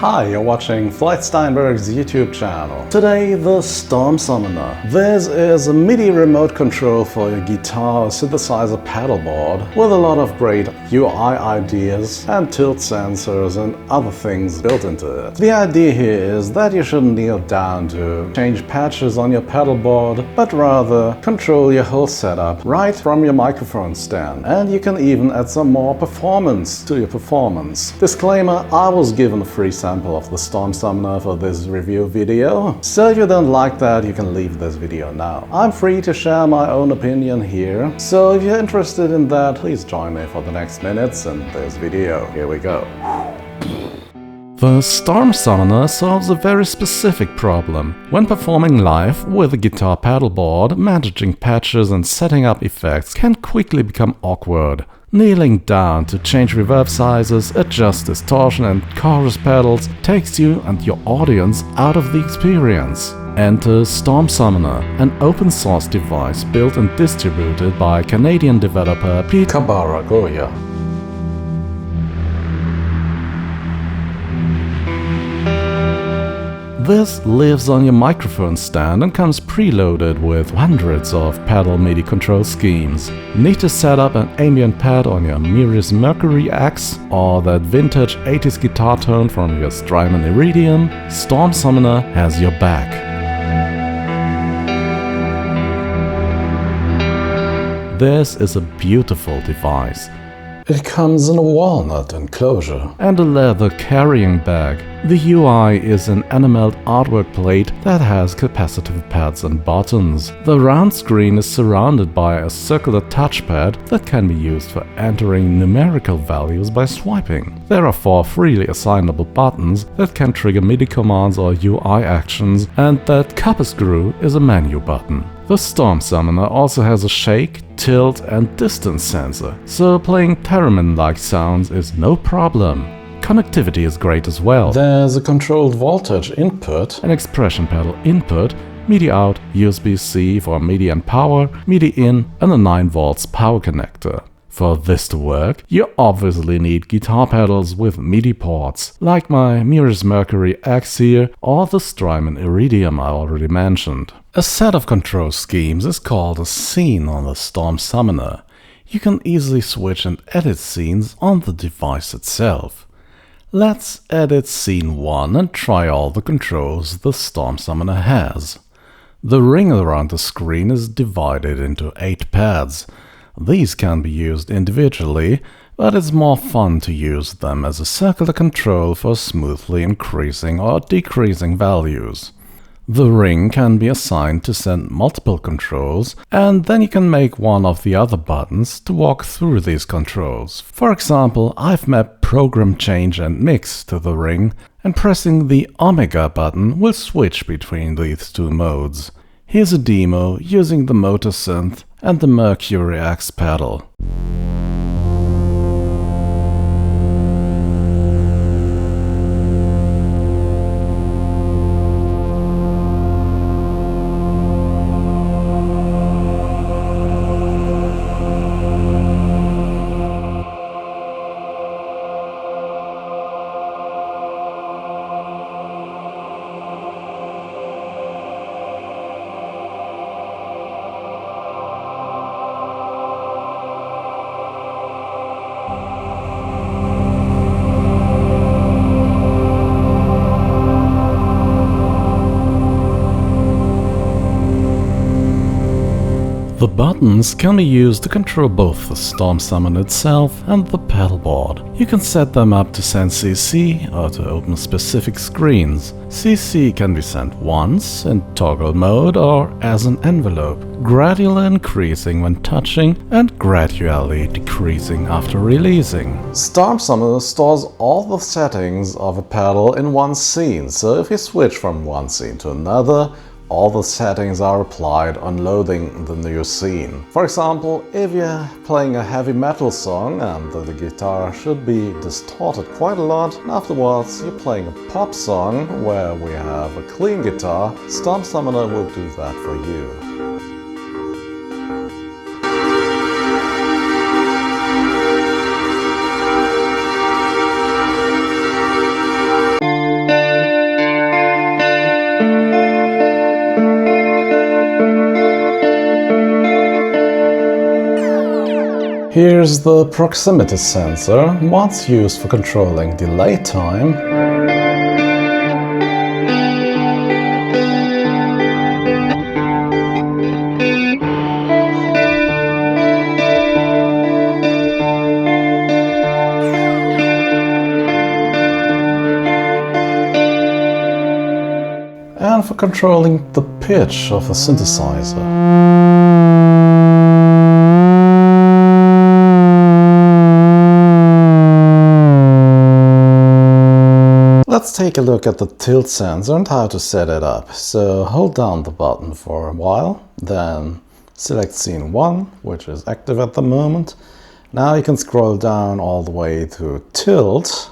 Hi, you're watching Floyd Steinberg's YouTube channel. Today, the Storm Summoner. This is a MIDI remote control for your guitar or synthesizer pedalboard with a lot of great UI ideas and tilt sensors and other things built into it. The idea here is that you shouldn't kneel down to change patches on your pedalboard, but rather control your whole setup right from your microphone stand. And you can even add some more performance to your performance. Disclaimer, I was given a free sample of the Storm Summoner for this review video, so if you don't like that, you can leave this video now. I'm free to share my own opinion here, so if you're interested in that, please join me for the next minutes in this video. Here we go. The Storm Summoner solves a very specific problem. When performing live with a guitar pedalboard, managing patches and setting up effects can quickly become awkward. Kneeling down to change reverb sizes, adjust distortion and chorus pedals takes you and your audience out of the experience. Enter Storm Summoner, an open source device built and distributed by Canadian developer Pete Kabaragoya. This lives on your microphone stand and comes preloaded with hundreds of pedal MIDI control schemes. Need to set up an ambient pad on your Meris Mercury X or that vintage 80s guitar tone from your Strymon Iridium? Storm Summoner has your back. This is a beautiful device. It comes in a walnut enclosure and a leather carrying bag. The UI is an enameled artwork plate that has capacitive pads and buttons. The round screen is surrounded by a circular touchpad that can be used for entering numerical values by swiping. There are 4 freely assignable buttons that can trigger MIDI commands or UI actions, and that copper screw is a menu button. The Storm Summoner also has a shake, tilt and distance sensor, so playing theremin-like sounds is no problem. Connectivity is great as well. There's a controlled voltage input, an expression pedal input, MIDI out, USB-C for MIDI and power, MIDI in and a 9 volts power connector. For this to work, you obviously need guitar pedals with MIDI ports, like my Meris Mercury X here or the Strymon Iridium I already mentioned. A set of control schemes is called a scene on the Storm Summoner. You can easily switch and edit scenes on the device itself. Let's edit scene 1 and try all the controls the Storm Summoner has. The ring around the screen is divided into 8 pads. These can be used individually, but it's more fun to use them as a circular control for smoothly increasing or decreasing values. The ring can be assigned to send multiple controls, and then you can make one of the other buttons to walk through these controls. For example, I've mapped Program Change and Mix to the ring, and pressing the Omega button will switch between these 2 modes. Here's a demo using the Motor Synth and the Mercury X pedal. The buttons can be used to control both the Storm Summoner itself and the pedalboard. You can set them up to send CC or to open specific screens. CC can be sent once in toggle mode or as an envelope, gradually increasing when touching and gradually decreasing after releasing. Storm Summoner stores all the settings of a pedal in one scene, so if you switch from one scene to another, all the settings are applied on loading the new scene. For example, if you're playing a heavy metal song and the guitar should be distorted quite a lot, and afterwards you're playing a pop song where we have a clean guitar, Storm Summoner will do that for you. Here's the proximity sensor, once used for controlling delay time. And for controlling the pitch of the synthesizer. Let's take a look at the tilt sensor and how to set it up. So hold down the button for a while, then select scene 1, which is active at the moment. Now you can scroll down all the way to tilt.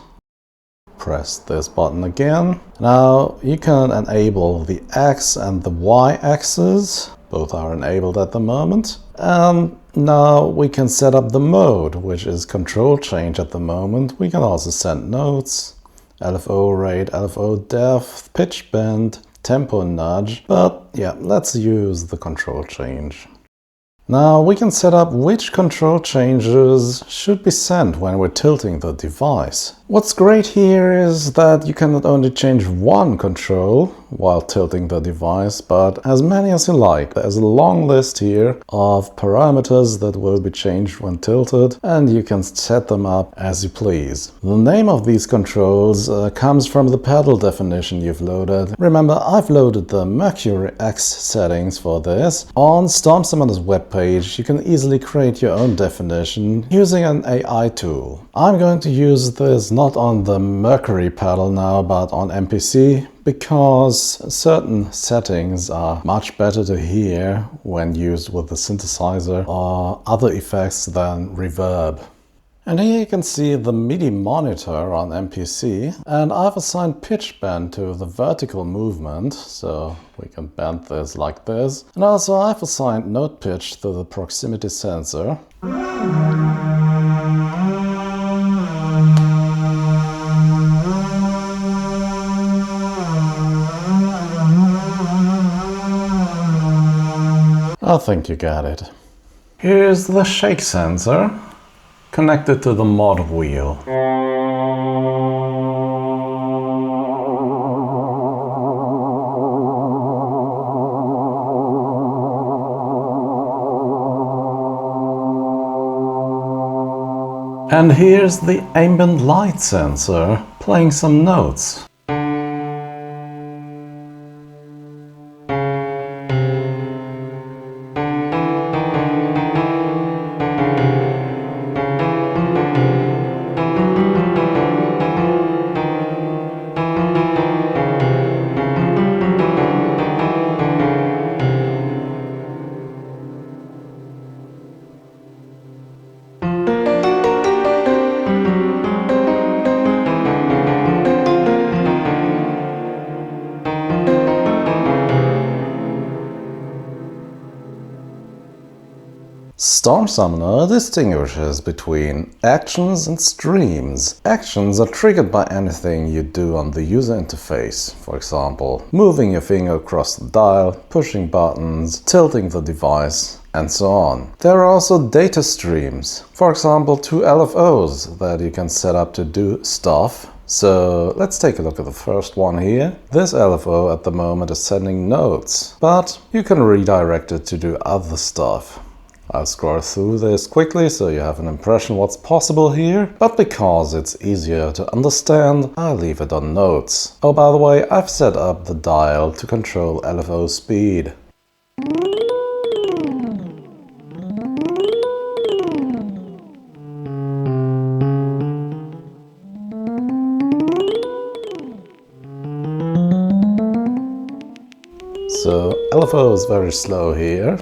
Press this button again. Now you can enable the X and the Y axis. Both are enabled at the moment. And now we can set up the mode, which is control change at the moment. We can also send notes. LFO rate, LFO depth, pitch bend, tempo nudge, but yeah, let's use the control change. Now we can set up which control changes should be sent when we're tilting the device. What's great here is that you can not only change one control while tilting the device, but as many as you like. There's a long list here of parameters that will be changed when tilted, and you can set them up as you please. The name of these controls comes from the pedal definition you've loaded. Remember, I've loaded the Mercury X settings for this. On Storm Summoner's webpage, you can easily create your own definition using an AI tool. I'm going to use this not on the Mercury pedal now, but on MPC, because certain settings are much better to hear when used with the synthesizer or other effects than reverb. And here you can see the MIDI monitor on MPC, and I've assigned pitch bend to the vertical movement, so we can bend this like this. And also I've assigned note pitch to the proximity sensor. I think you got it. Here's the shake sensor connected to the mod wheel. And here's the ambient light sensor playing some notes. Storm Summoner distinguishes between actions and streams. Actions are triggered by anything you do on the user interface. For example, moving your finger across the dial, pushing buttons, tilting the device, and so on. There are also data streams. For example, 2 LFOs that you can set up to do stuff. So let's take a look at the first one here. This LFO at the moment is sending notes, but you can redirect it to do other stuff. I'll scroll through this quickly so you have an impression what's possible here, but because it's easier to understand, I'll leave it on notes. Oh, by the way, I've set up the dial to control LFO speed. So LFO is very slow here.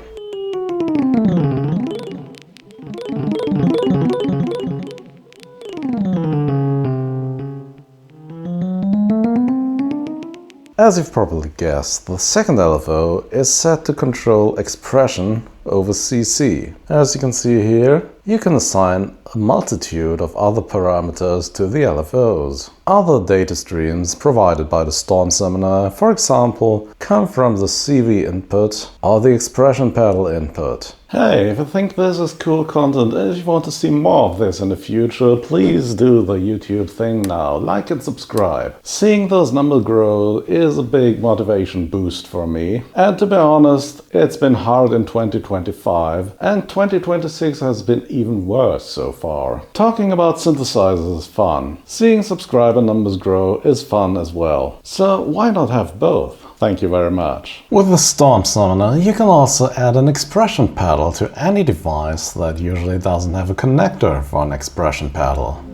As you've probably guessed, the second LFO is set to control expression over CC. As you can see here, you can assign a multitude of other parameters to the LFOs. Other data streams provided by the Storm Summoner, for example, come from the CV input or the expression pedal input. Hey, if you think this is cool content and if you want to see more of this in the future, please do the YouTube thing now, like and subscribe. Seeing those numbers grow is a big motivation boost for me. And to be honest, it's been hard in 2025 and 2026 has been even worse so far. Talking about synthesizers is fun. Seeing subscriber numbers grow is fun as well. So why not have both? Thank you very much. With the Storm Summoner, you can also add an expression pedal to any device that usually doesn't have a connector for an expression pedal.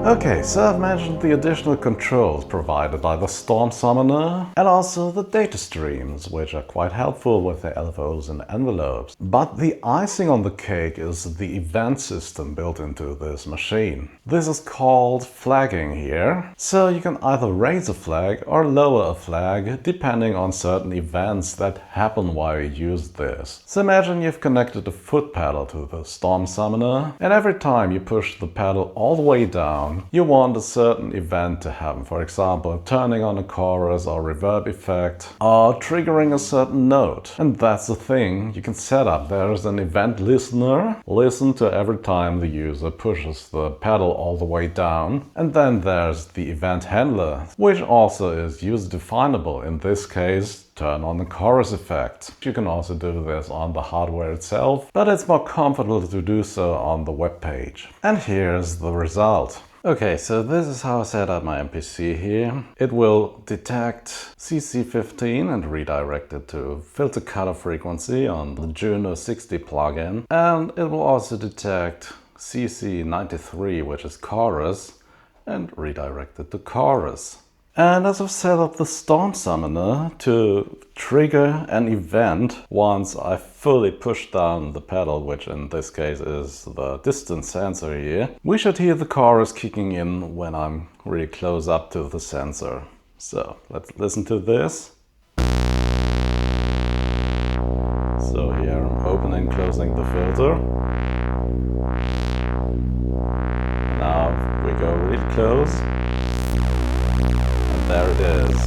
Okay, so I've mentioned the additional controls provided by the Storm Summoner and also the data streams, which are quite helpful with the LFOs and envelopes. But the icing on the cake is the event system built into this machine. This is called flagging here. So you can either raise a flag or lower a flag depending on certain events that happen while you use this. So imagine you've connected a foot pedal to the Storm Summoner and every time you push the pedal all the way down, you want a certain event to happen. For example, turning on a chorus or reverb effect or triggering a certain note. And that's the thing you can set up. There is an event listener. Listen to every time the user pushes the pedal all the way down. And then there's the event handler, which also is user definable. In this case, turn on the chorus effect. You can also do this on the hardware itself, but it's more comfortable to do so on the web page. And here's the result. Okay, so this is how I set up my MPC here. It will detect CC15 and redirect it to filter cutoff frequency on the Juno 60 plugin. And it will also detect CC93, which is chorus, and redirect it to chorus. And as I've set up the Storm Summoner to trigger an event once I fully push down the pedal, which in this case is the distance sensor here, we should hear the chorus kicking in when I'm really close up to the sensor. So let's listen to this. So here I'm opening and closing the filter. Now we go really close. There it is.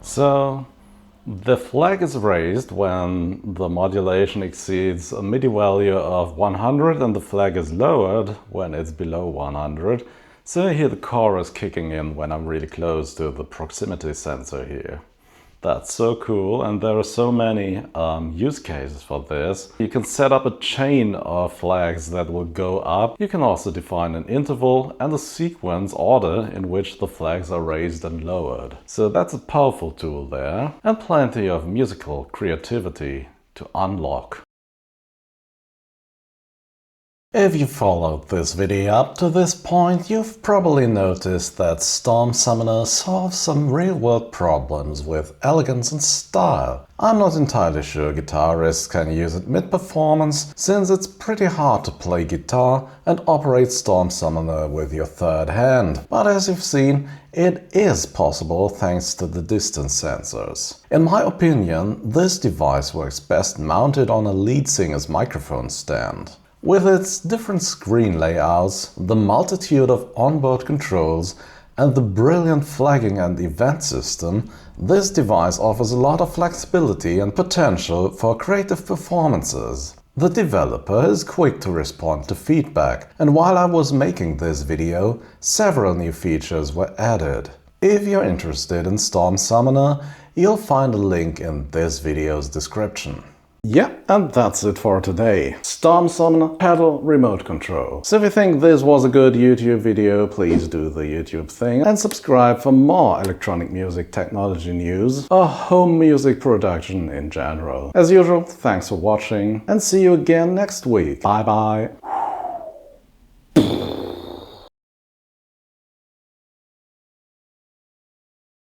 So the flag is raised when the modulation exceeds a MIDI value of 100 and the flag is lowered when it's below 100. So I hear the chorus kicking in when I'm really close to the proximity sensor here. That's so cool, and there are so many use cases for this. You can set up a chain of flags that will go up. You can also define an interval and a sequence order in which the flags are raised and lowered. So that's a powerful tool there, and plenty of musical creativity to unlock. If you followed this video up to this point, you've probably noticed that Storm Summoner solves some real-world problems with elegance and style. I'm not entirely sure guitarists can use it mid-performance, since it's pretty hard to play guitar and operate Storm Summoner with your third hand. But as you've seen, it is possible thanks to the distance sensors. In my opinion, this device works best mounted on a lead singer's microphone stand. With its different screen layouts, the multitude of onboard controls, and the brilliant flagging and event system, this device offers a lot of flexibility and potential for creative performances. The developer is quick to respond to feedback, and while I was making this video, several new features were added. If you're interested in Storm Summoner, you'll find a link in this video's description. Yeah, and that's it for today. Storm Summoner, pedal, remote control. So if you think this was a good YouTube video, please do the YouTube thing and subscribe for more electronic music technology news or home music production in general. As usual, thanks for watching and see you again next week. Bye bye.